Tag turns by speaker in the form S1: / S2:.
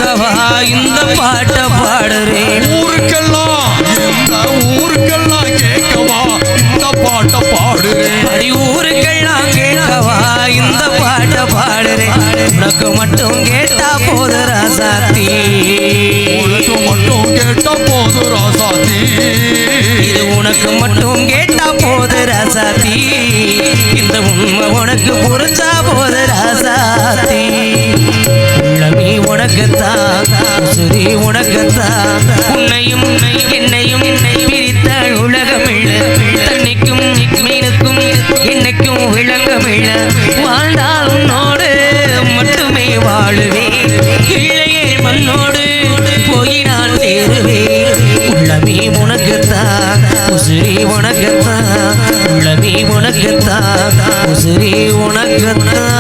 S1: கேட்கவா இந்த பாட்ட பாடுறேன்
S2: ஊருக்கெல்லாம் கேட்கவா இந்த பாட்ட பாடுறேன்
S1: அடி ஊருக்கெல்லாம் கேட்கவா இந்த பாட்ட பாடுறேன் உனக்கு மட்டும் கேட்டா போது ராசாத்தி
S2: உனக்கு மட்டும் கேட்டா போது ராசாத்தி
S1: இது உனக்கு மட்டும் கேட்டா போது ராசாத்தி இந்த உண்மை உனக்கு புரிஞ்சா போது ராசாத்தி உள்ளமே உனக்குத்தான் உசுரி உனக்குத்தான் உன்னையும் என்னையும் பிரித்த உலகமில்ல தன்னைக்கும் மீனுக்கும் என்னைக்கும் விளங்கமில்ல வாழ்ந்தால் உன்னோடு மட்டுமே வாழுவேன் இல்லையே மண்ணோடு போய் நான் சேருவேன் உள்ளமே உனக்குத்தான் உசுரி உனக்குத்தான் உள்ளமே உனக்குத்தான் உசுரி உனக்குத்தான்